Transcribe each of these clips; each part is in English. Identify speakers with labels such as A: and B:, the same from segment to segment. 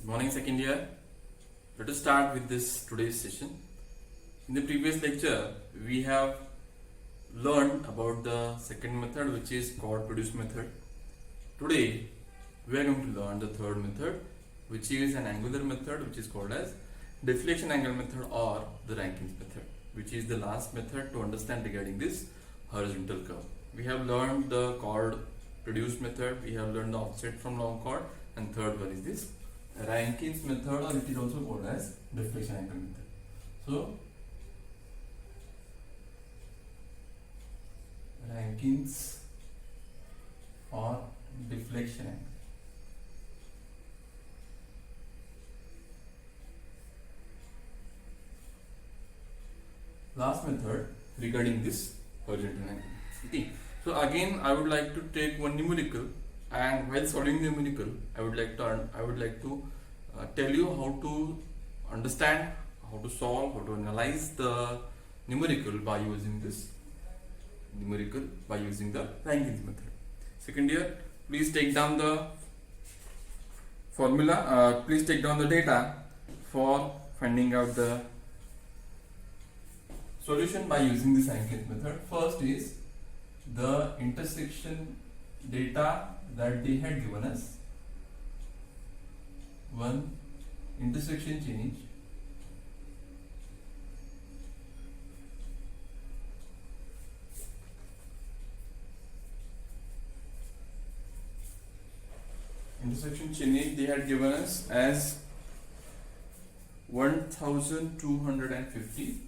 A: Morning, second year. Let us start with this today's session. In the previous lecture, we have learned about the second method, which is chord produce method. Today, we are going to learn the third method, which is an angular method, which is called as deflection angle method or the Rankins method, which is the last method to understand regarding this horizontal curve. We have learned the chord produce method, we have learned the offset from long chord, and third one is this Rankins method, or it is also called as deflection angle method. So, Rankins or deflection angle. Last method regarding this horizontal angle. Okay. So again, I would like to take one numerical, and while solving the numerical, I would like to tell you how to understand, how to solve, how to analyze the numerical by using this numerical by using the Rankins method. Second year, please take down the formula. Please take down the data for finding out the solution by using this Rankins method. First is the intersection data that they had given us. One intersection change, they had given us as 1250.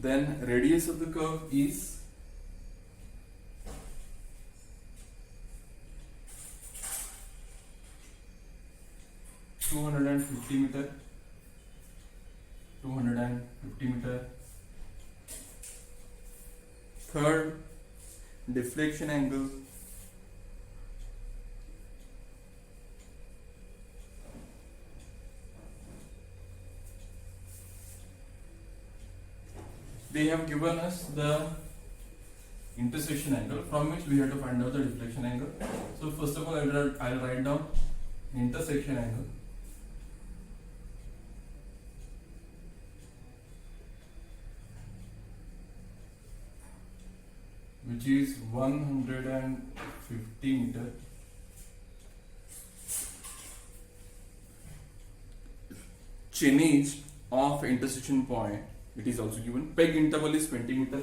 A: Then radius of the curve is 250 meter. Third, deflection angle they have given us the intersection angle from which we have to find out the deflection angle. So first of all, I'll write down intersection angle, which is 150 meter. Change of intersection point, it is also given. Peg interval is 20 meter.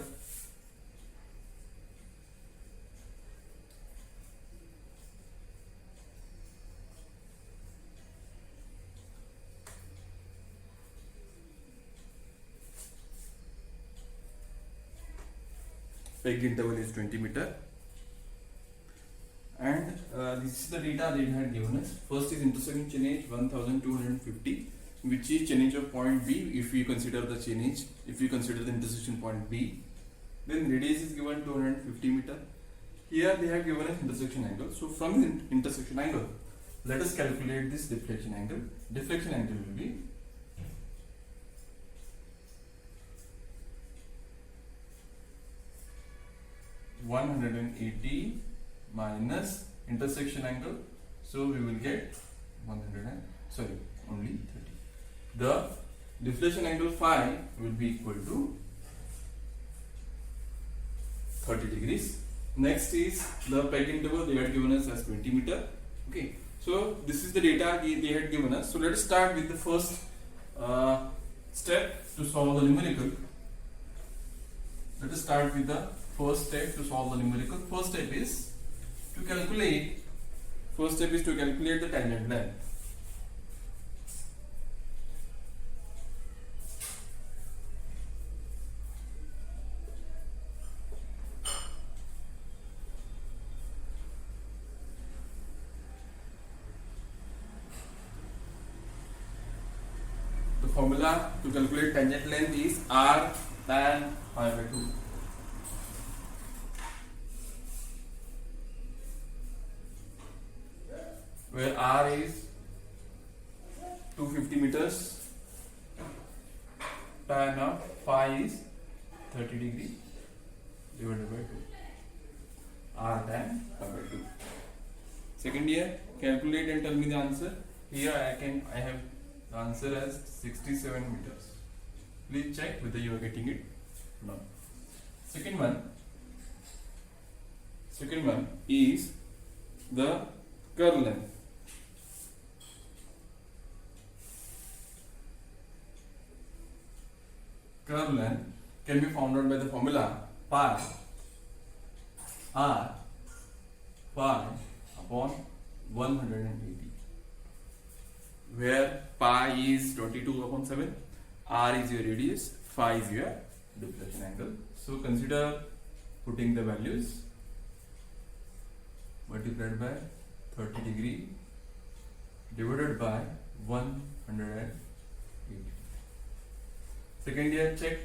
A: Peg interval is 20 meter. And this is the data they had given us. First is intersection change 1250, which is change of point B if we consider the change, if we consider the intersection point B. Then radius is given 250 meter. Here they have given us intersection angle. So from the intersection angle, let us calculate this deflection angle. Deflection angle will be (180) minus intersection angle. So we will get only 30. The deflection angle phi will be equal to 30 degrees. Next is the peg interval they had given us as 20 meter. Okay, so this is the data they had given us. So let us start with the first step to solve the numerical. Let us start with the first step to solve the numerical. First step is to calculate the tangent length. The formula to calculate tangent length is r tan pi by 2. Where r is 250 meters, tan of phi is 30 degree divided by 2. Second year, calculate and tell me the answer. Here I have the answer as 67 meters. Please check whether you are getting it or not. Second one is the curve length. Curve length can be found out by the formula pi r pi upon 180, where pi is 22 upon 7, r is your radius, phi is your deflection angle. So consider putting the values, multiplied by 30 degree divided by 180. Second year, check,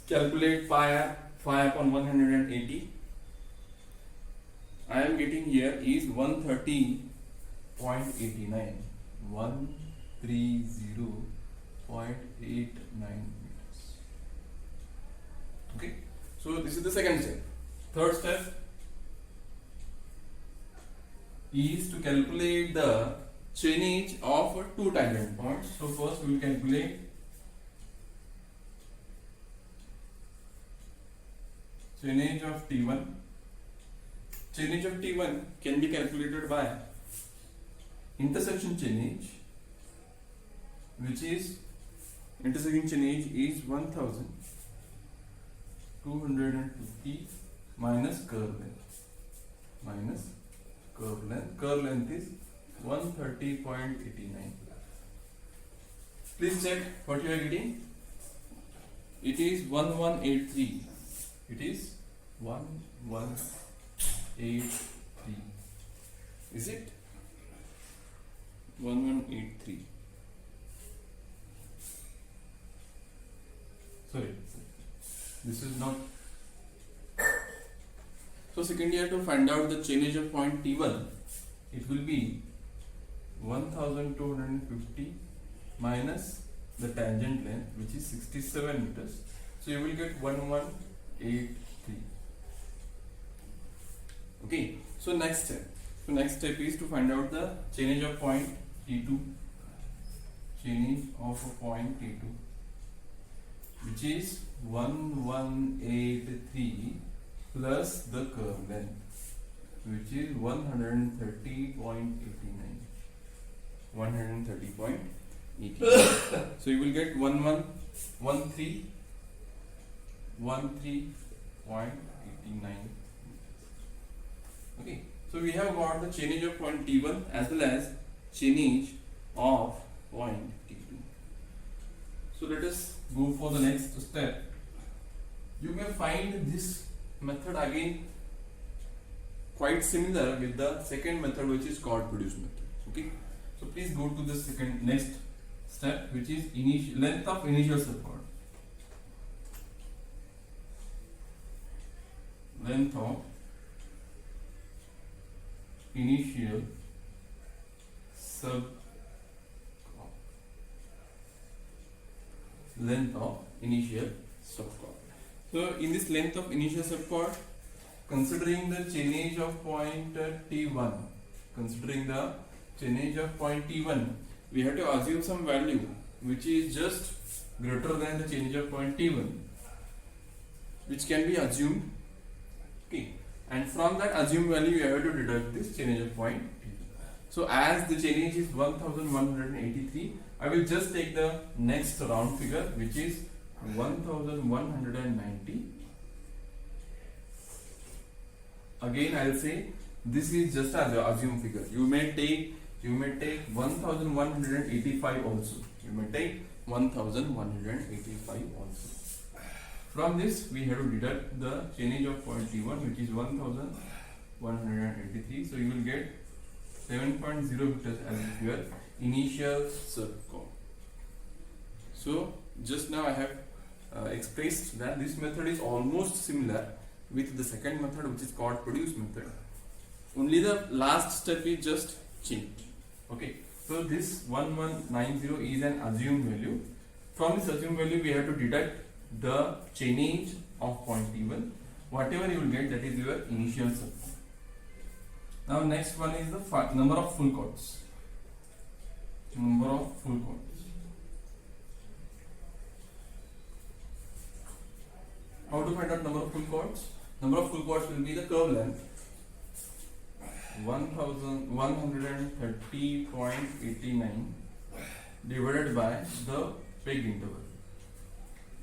A: calculate pi upon 180. I am getting here is 130.89, 130.89 meters. Okay, so this is the second step. Third step is to calculate the chainage of two tangent points. So first we will calculate chainage of T1. Chainage of T1 can be calculated by intersection chainage, which is intersection chainage is 1250 minus curve length. Curve length is 130.89. Please check what you are getting. It is 1183. It is 1183. Is it? 1183. Sorry, this is not. So second year, to find out the chainage of point T1, it will be 1250 minus the tangent length, which is 67 meters. So you will get 1183. Okay. So next step is to find out the chainage of point T2. Chainage of a point T2, which is 1183 plus the curve length, which is 130.89. 130.89. So you will get 13.89. Okay. So we have got the chainage of point T1 as well as chainage of point T2. So let us go for the next step. You may find this method again quite similar with the second method, which is chord produced method. Okay. So please go to the next step, which is length of initial subchord. Length of initial subchord. Length of initial subchord. So in this length of initial subchord, considering the chainage of point T1, we have to assume some value which is just greater than the chainage of point T1, which can be assumed. Okay, and from that assumed value you have to deduct this chainage of point T2. So as the chainage is 1183, I will just take the next round figure, which is 1190. Again I will say this is just as an assumed figure. You may take 1185 also. You may take 1185 also. From this we have to deduct the chainage of point T1, which is 1183. So you will get 7.0 meters as your initial subchord. So just now I have expressed that this method is almost similar with the second method, which is chord produced method. Only the last step is just changed. Okay. So this 1190 is an assumed value. From this assumed value we have to deduct the chainage of point T1. Whatever you will get, that is your initial subchord. Now next one is the number of full chords. Number of full chords. How to find out number of full chords? Number of full chords will be the curve length 1130.89 divided by the peg interval.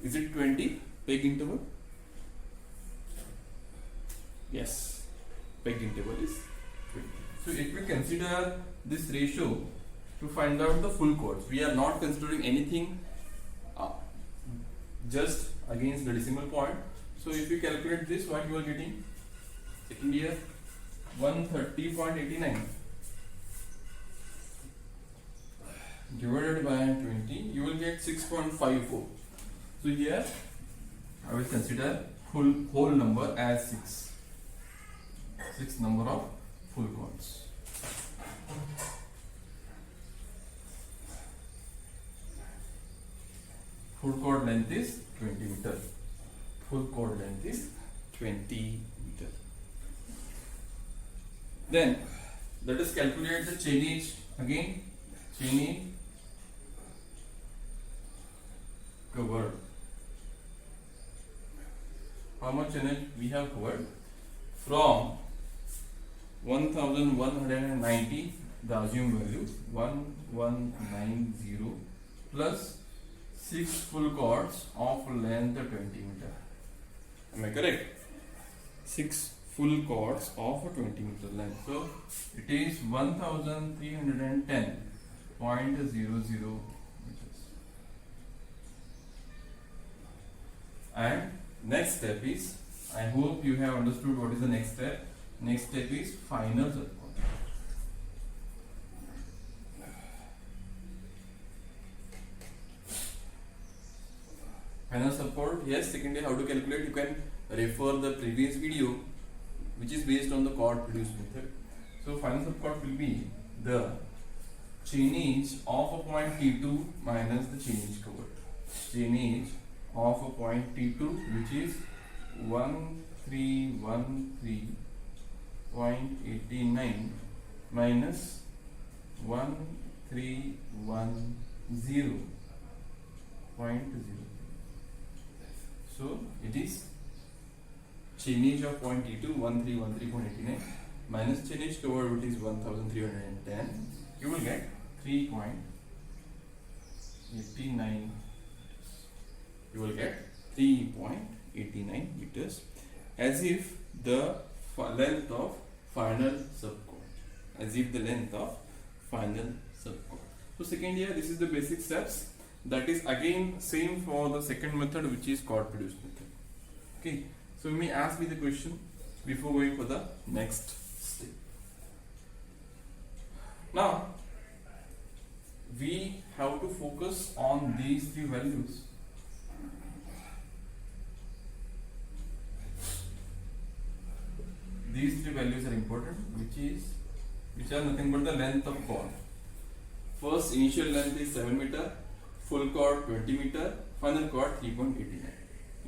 A: Is it 20 peg interval? Yes, peg interval is 20. So if we consider this ratio to find out the full chords, we are not considering anything just against the decimal point. So if you calculate this, what you are getting? Second year 130.89 divided by 20, you will get 6.54. So here I will consider whole number as 6. 6 number of full chords. Full chord length is 20 meter. Full chord length is 20 meter. Then let us calculate the chainage again. Chainage covered. How much chainage we have covered? From 1190, the assumed value 1190 plus 6 full chords of length 20 meter. Am I correct? 6 full chords of 20 meter length. So it is 1310.00 meters. And next step is, I hope you have understood what is the next step. Next step is final subchord. Final subchord, yes, secondly, how to calculate, you can refer the previous video which is based on the chord produced method. So final subchord will be the chainage of a point T2 minus the chainage covered. Chainage of a point T2, which is 1313.89 minus 1310.0. So it is chainage of point T2 1313.89 minus chainage covered, which is 1310. You will get 3.89. You will get 3.89 meters, as if the length of final subchord. As if the length of final subchord. So second year, this is the basic steps. That is again same for the second method, which is chord produced method. Okay. So you may ask me the question before going for the next step. Now we have to focus on these three values. These three values are important, which are nothing but the length of chord. First initial length is 7 meter, full chord 20 meter, final chord 3.89.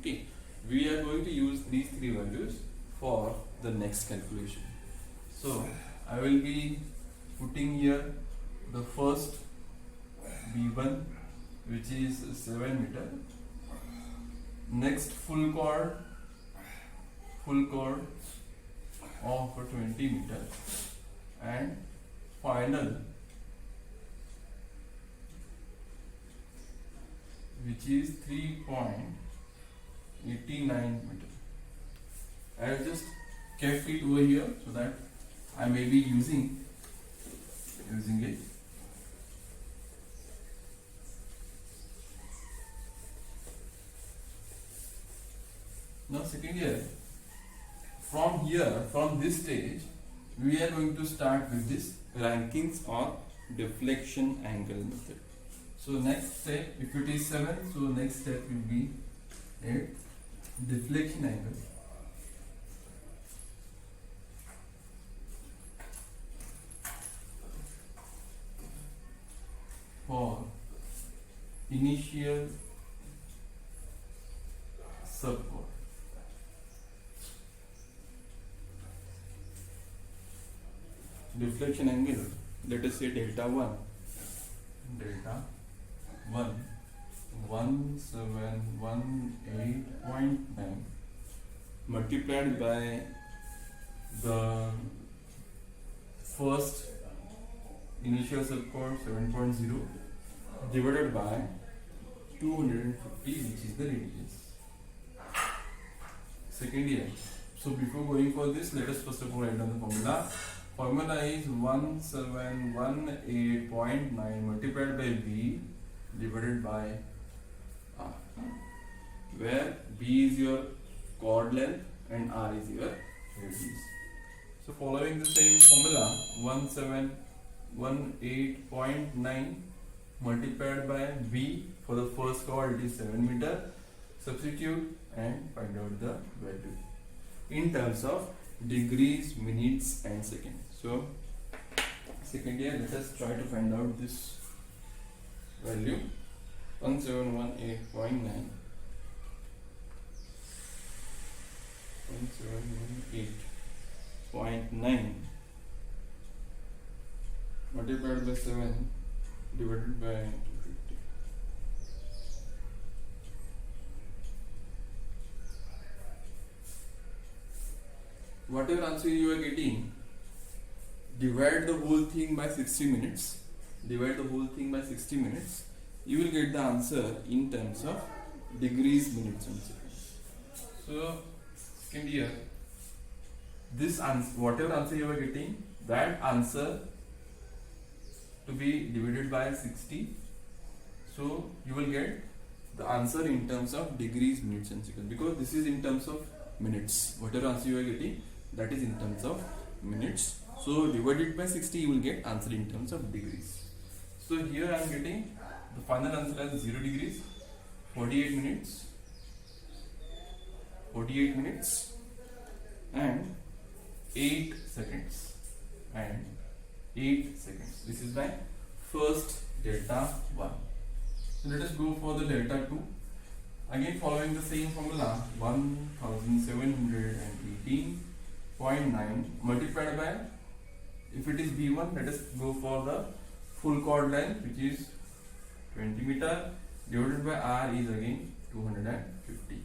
A: Okay, we are going to use these three values for the next calculation. So I will be putting here the first B1, which is 7 meter. Next full chord of 20 meter, and final, which is 3.89 meter. I have just kept it over here so that I may be using it. Now second year, from this stage, we are going to start with this rankings or deflection angle method. So next step, if it is 7, so next step will be a deflection angle. For initial subchord. deflection angle, let us say delta 1 1718.9 multiplied by the first initial subchord 7.0 divided by 250, which is the radius. Second year. So before going for this, let us first of all write down the formula. Formula is 1718.9 multiplied by B divided by R, where B is your chord length and R is your radius. So following the same formula, 1718.9 multiplied by B, for the first chord it is 7 meter. Substitute and find out the value in terms of degrees, minutes and seconds. So second year, let us try to find out this value. 1718.9 multiplied by 7 divided by 250. Whatever answer you are getting, divide the whole thing by 60 minutes. You will get the answer in terms of degrees, minutes and seconds. So second year, this answer, whatever answer you are getting, that answer to be divided by 60. So you will get the answer in terms of degrees, minutes and seconds, because this is in terms of minutes. Whatever answer you are getting, that is in terms of minutes. So divided by 60, you will get answer in terms of degrees. So here I am getting the final answer as 0 degrees, 48 minutes and 8 seconds. This is my first delta 1. So let us go for the delta 2. Again following the same formula, 1718.9 multiplied by, if it is B1, let us go for the full chord length, which is 20 meter, divided by R is again 250.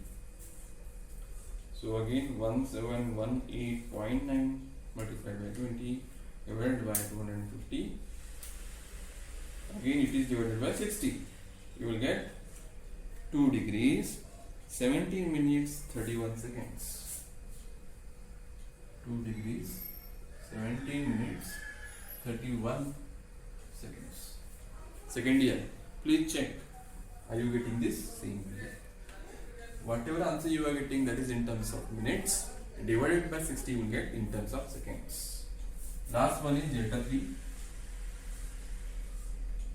A: So again 1718.9 multiplied by 20 divided by 250. Again it is divided by 60. You will get 2 degrees, 17 minutes, 31 seconds. 2 degrees, 17 minutes, 31 seconds. Second year, please check. Are you getting this? Same way. Whatever answer you are getting, that is in terms of minutes, divided by 60, you will get in terms of seconds. Last one is delta 3.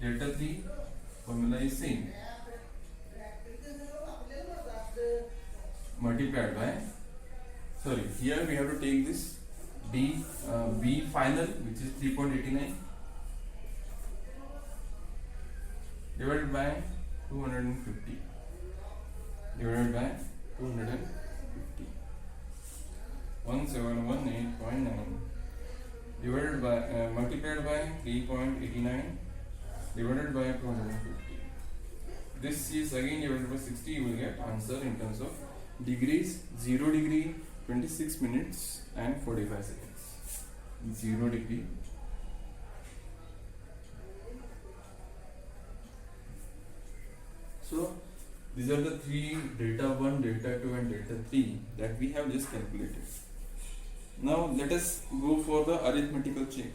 A: Delta 3 formula is same. Multiplied by, sorry, here we have to take this B final, which is 3.89, divided by 250. Divided by 250. 1718.9 divided by multiplied by 3.89 divided by 250. This is again divided by 60. You will get answer in terms of degrees. 0 degree, 26 minutes and 45 seconds. 0 degree, so these are the three, delta 1, delta 2 and delta 3, that we have just calculated. Now let us go for the arithmetical check.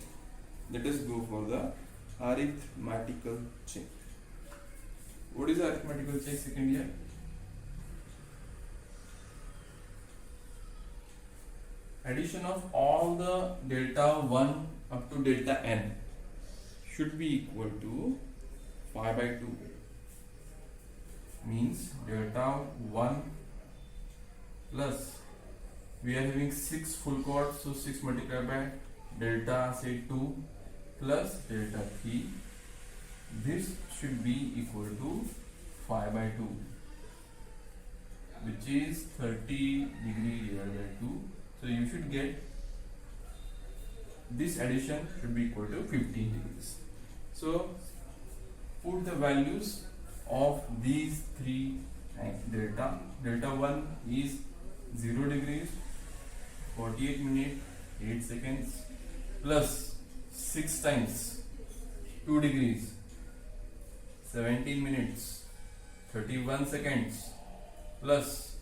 A: What is the arithmetical check second year? Addition of all the delta 1 up to delta n should be equal to pi by 2. Means delta 1 plus, we are having 6 full chords, so 6 multiplied by delta say 2 plus delta 3. This should be equal to 5 by 2, which is 30 degree divided by 2. So you should get this addition should be equal to 15 degrees. So put the values of these three delta. Delta 1 is 0 degrees, 48 minutes, 8 seconds, plus 6 times 2 degrees, 17 minutes, 31 seconds, plus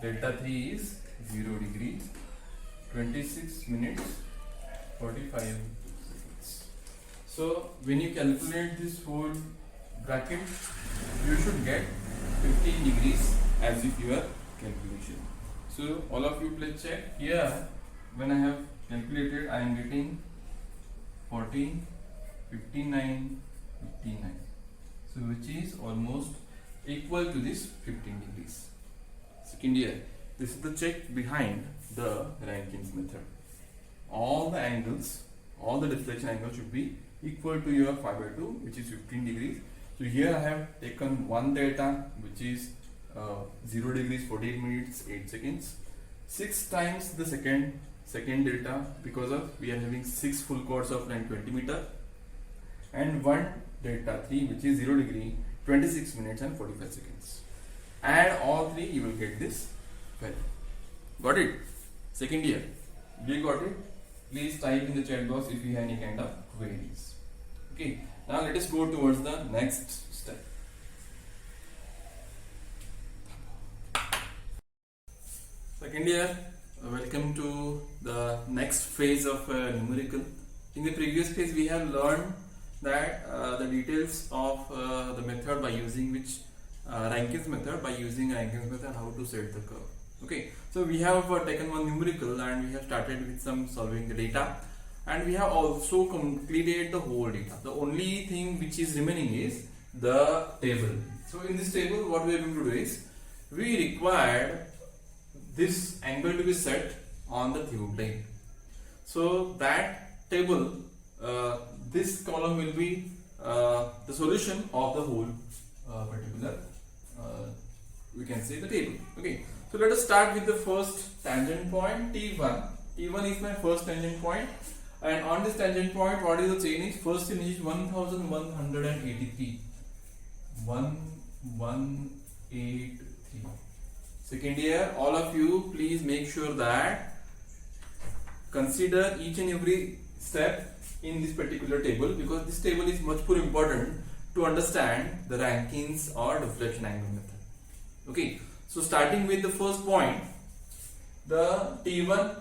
A: delta 3 is 0 degrees, 26 minutes, 45 seconds. So when you calculate this whole bracket, you should get 15 degrees as if your calculation. So all of you please check here. When I have calculated, I am getting 14, 59, 59. So which is almost equal to this 15 degrees. Second year, this is the check behind the Rankins method. All the angles, all the deflection angles should be equal to your 5/2, which is 15 degrees. So here I have taken one delta, which is 0 degrees, 48 minutes, 8 seconds. 6 times the second delta, because of we are having 6 full chords of length 20 meter, and one delta 3, which is 0 degree, 26 minutes and 45 seconds. Add all three, you will get this value. Got it? Second year, we got it. Please type in the chat box if you have any kind of queries. Okay, now let us go towards the next step. Second year, welcome to the next phase of numerical. In the previous phase, we have learned that the details of the method by using which Rankins method, how to set the curve. Okay, so we have taken one numerical and we have started with some solving the data, and we have also completed the whole data. The only thing which is remaining is the table. So in this table, what we are going to do is we required this angle to be set on the tube plane. So that table, this column will be the solution of the whole particular, we can say the table. Okay, so let us start with the first tangent point T1. T1 is my first tangent point, and on this tangent point, what is the change? First change is 1183. 1183. Second year, all of you please make sure that consider each and every step in this particular table, because this table is much more important to understand the Rankins or deflection angle method. Okay, so starting with the first point, the T1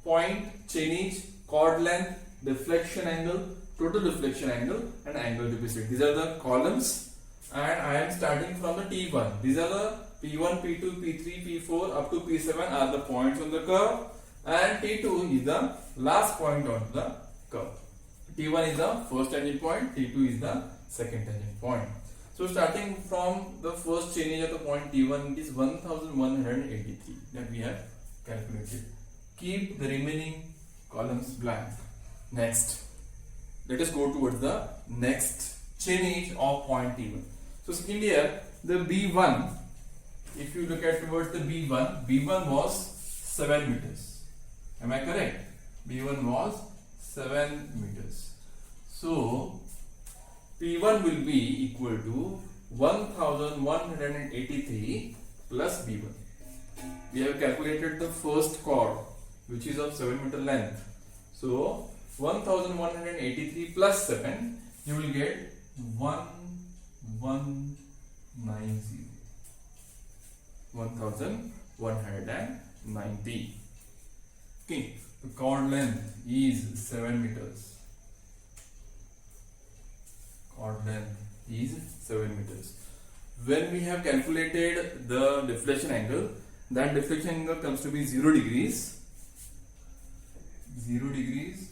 A: point change, chord length, deflection angle, total deflection angle, and angle to be set. These are the columns, and I am starting from the T1. These are the P1, P2, P3, P4 up to P7 are the points on the curve, and T2 is the last point on the curve. T1 is the first tangent point, T2 is the second tangent point. So starting from the first change at the point T1, it is 1183 that we have calculated. Keep the remaining columns blank. Next, let us go towards the next change of point T1. So second here, the B1, if you look at towards the B1 was 7 meters. Am I correct? B1 was 7 meters. So P1 will be equal to 1183 plus B1. We have calculated the first chord, which is of 7 meter length. So 1183 plus 7, you will get 1190. 1190. Okay, the chord length is 7 meters. Chord length is 7 meters. When we have calculated the deflection angle, that deflection angle comes to be 0 degrees. 0 degrees,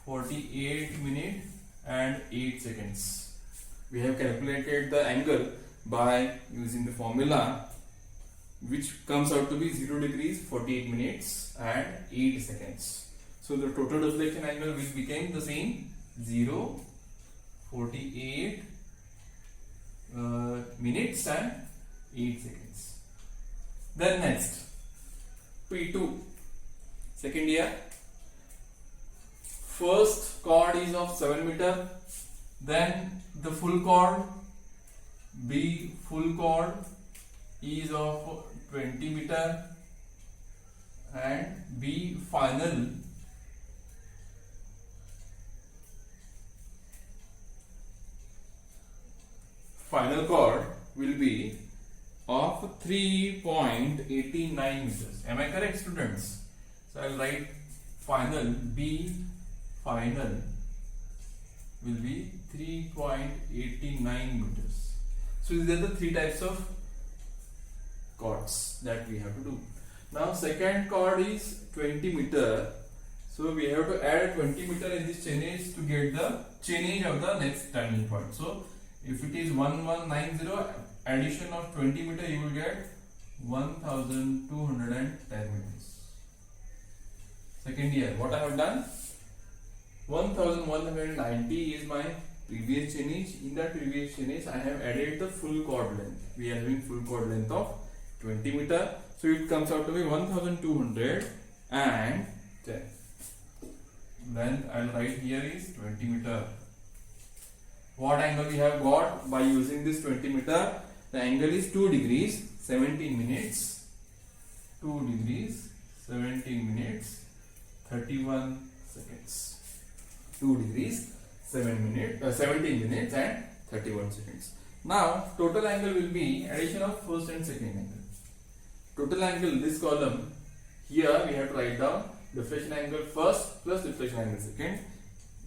A: 48 minutes and 8 seconds. We have calculated the angle by using the formula, which comes out to be 0 degrees, 48 minutes and 8 seconds. So the total deflection angle will become the same, 0, 48 minutes and 8 seconds. Then next, P2. Second here, of 7 meter. Then the full chord, B full chord is of 20 meter, and B final chord will be of 3.89 meters. Am I correct, students? So I will write final, B final will be 3.89 meters. So these are the three types of chords that we have to do. Now second chord is 20 meter. So we have to add 20 meter in this chainage to get the chainage of the next turning point. So if it is 1190, addition of 20 meter, you will get 1210 meters. Second here, what I have done? 1190 is my previous chainage. In that previous chainage, I have added the full chord length. We are having full chord length of 20 meter. So it comes out to be 1210. Then I will write here is 20 meter. What angle we have got by using this 20 meter? The angle is 2 degrees 17 minutes. 2 degrees 17 minutes 31 seconds. 2 degrees 17 minutes and 31 seconds. Now total angle will be addition of first and second angle. Total angle, this column, here we have to write down deflection angle first plus deflection angle second.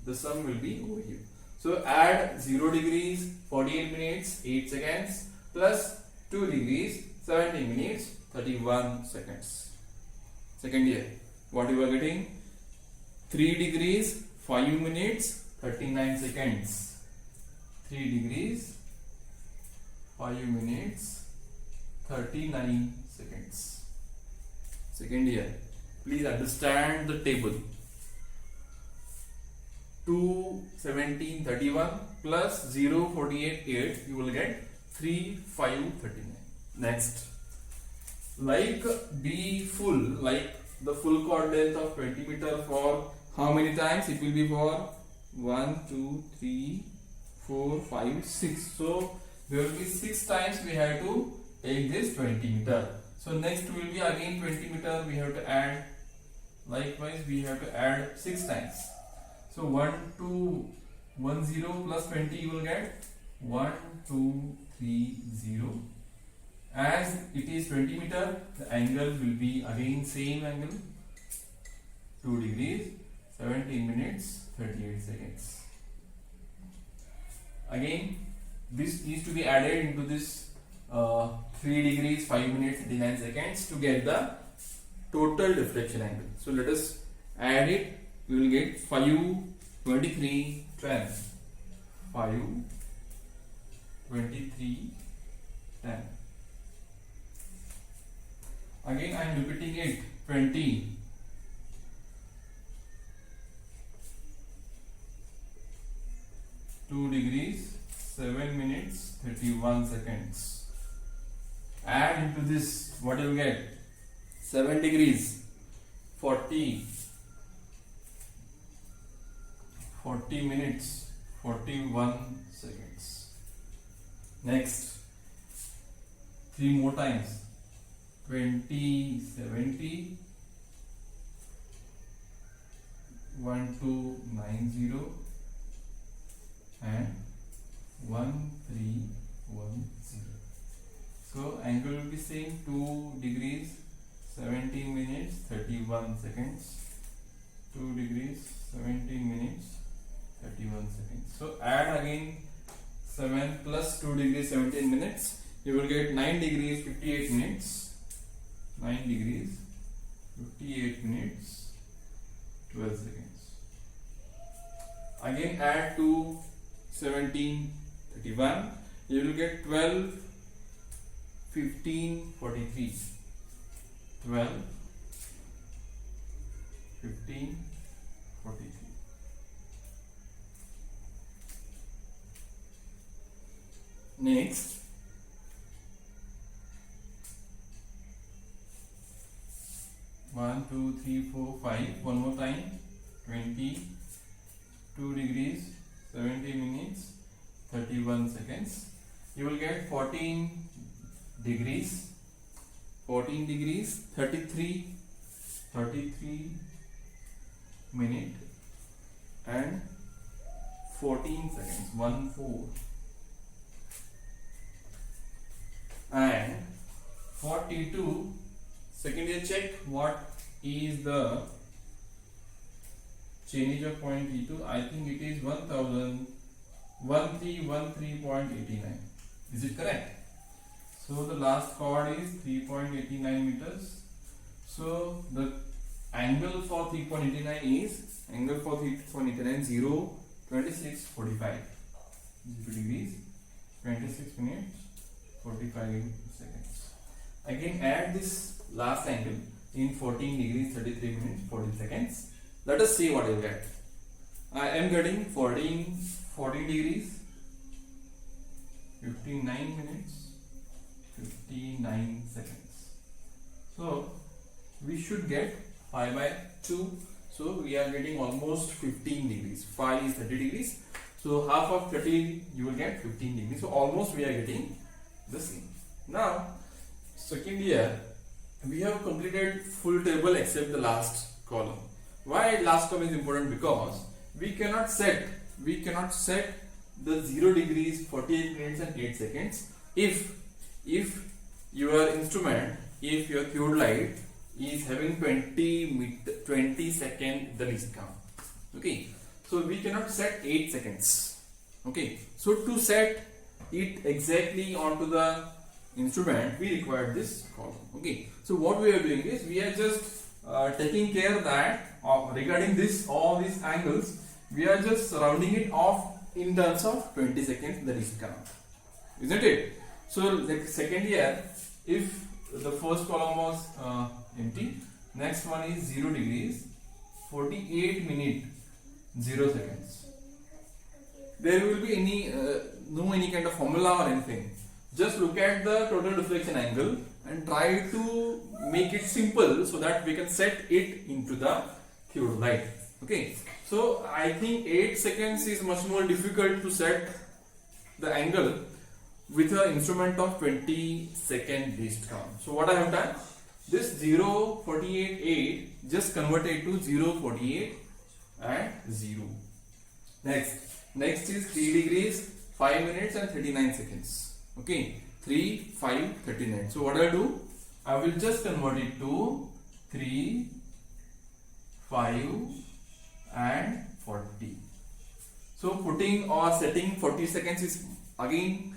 A: The sum will be over here. So add 0 degrees 48 minutes 8 seconds plus 2 degrees 17 minutes 31 seconds. Second here, what you are getting? 3 degrees 5 minutes 39 seconds. 3 degrees 5 minutes 39 seconds. Second here, please understand the table. 2 17 31 plus 0 48 8, you will get 3 5 39. Next, like B full, like the full chord length of 20 meter for how many times? It will be for 1 2 3 4 5 6. So there will be 6 times we have to take this 20 meter. So next will be again 20 meter, we have to add. Likewise we have to add 6 times. So 1 2 1 0 plus 20, you will get 1 2 3 0. As it is 20 meter, the angle will be again same angle, 2 degrees 17 minutes 38 seconds. Again this needs to be added into this 3 degrees 5 minutes 39 seconds to get the total deflection angle. So let us add it. We will get 5 23 10. 5 23 10. Again I am repeating it. 20 2 degrees 7 minutes 31 seconds. Add into this, what you will get? 7 degrees 40 minutes 41 seconds. Next, 3 more times. 20 70 1290 and 1310. So angle will be same, 2 degrees 17 minutes 31 seconds. 2 degrees 17 minutes 31 seconds. So add again 7 plus 2 degrees 17 minutes, you will get 9 degrees 58 minutes. 9 degrees 58 minutes 12 seconds. Again add to 17 31, you will get 12 15 43. 12 15 43. Next, one, two, three, four, five. One more time. 20 2 degrees 70 minutes 31 seconds. You will get 14 degrees 33 minute and 14 seconds 1 4 and 42. Second year, check what is the change of point T2. I think it is 1313.89. Is it correct? So the last chord is 3.89 meters. So the angle for 3.89 is 0 26:45 0 degrees 26 minutes 45 seconds. Again add this last angle in 14 degrees 33 minutes 40 seconds. Let us see what you get. I am getting 14 degrees 59 minutes 59 seconds. So we should get 5 by 2. So we are getting almost 15 degrees. 5 is 30 degrees. So half of 30 you will get 15 degrees. So almost we are getting the same. Now second year we have completed full table except the last column. Why last column is important? Because we cannot set the 0 degrees 48 minutes and 8 seconds if your instrument, if your theodolite is having 20 second the least count. Okay, so we cannot set 8 seconds. Okay, so to set it exactly onto the instrument we require this column. Okay, so what we are doing is we are just taking care that regarding all these angles we are just rounding it off in terms of 20 seconds the least count, isn't it? So the second year, if the first column was empty, next one is 0 degrees 48 minute 0 seconds. There will be any kind of formula or anything. Just look at the total deflection angle and try to make it simple so that we can set it into the theodolite. Okay, so I think 8 seconds is much more difficult to set the angle with an instrument of 20 second least count. So what I have done, this 0.48.8 just converted to 0.48 and 0. Next is 3 degrees 5 minutes and 39 seconds. Okay, 3 5 39. So what I do, I will just convert it to 3 5 and 40. So putting or setting 40 seconds is again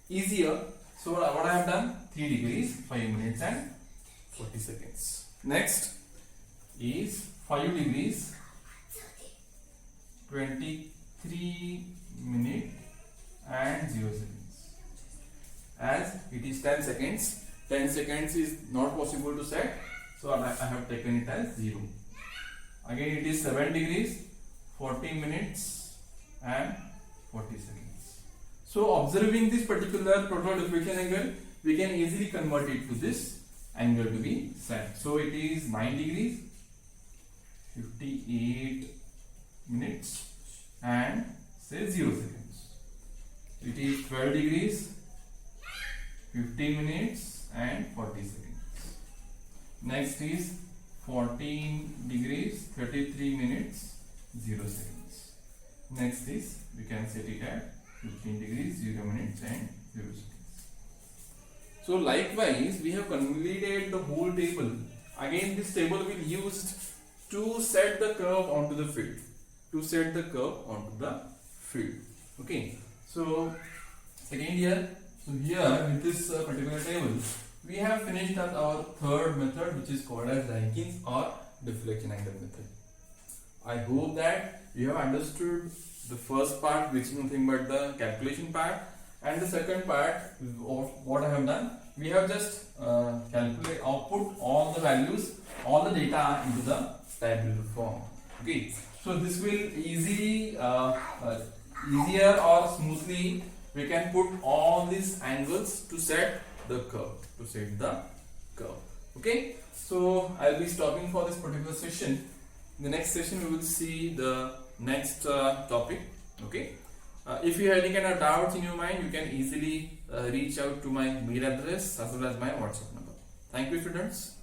A: easier. So what I have done, 3 degrees 5 minutes and 40 seconds. Next is 5 degrees 23 minutes and 0 seconds. As it is 10 seconds, 10 seconds is not possible to set, so I have taken it as 0. Again it is 7 degrees 40 minutes and 40 seconds. So observing this particular total deflection angle, we can easily convert it to this angle to be set. So it is 9 degrees 58 minutes and say 0 seconds. It is 12 degrees 50 minutes and 40 seconds. Next is 14 degrees 33 minutes 0 seconds. Next is, we can set it at 15 degrees 0 minutes and 0 seconds. So likewise we have completed the whole table. Again this table will be used to set the curve onto the field. Okay, so second year, so here with this particular table we have finished at our third method, which is called as Rankins or deflection angle method. I hope that you have understood the first part, which is nothing but the calculation part, and the second part of what I have done, we have just output all the values, all the data into the tabular form. Okay, so this will easier or smoothly we can put all these angles to set the curve. Okay, so I'll be stopping for this particular session. In the next session we will see the next topic. Okay. If you have any kind of doubts in your mind, you can easily reach out to my mail address as well as my WhatsApp number. Thank you, students.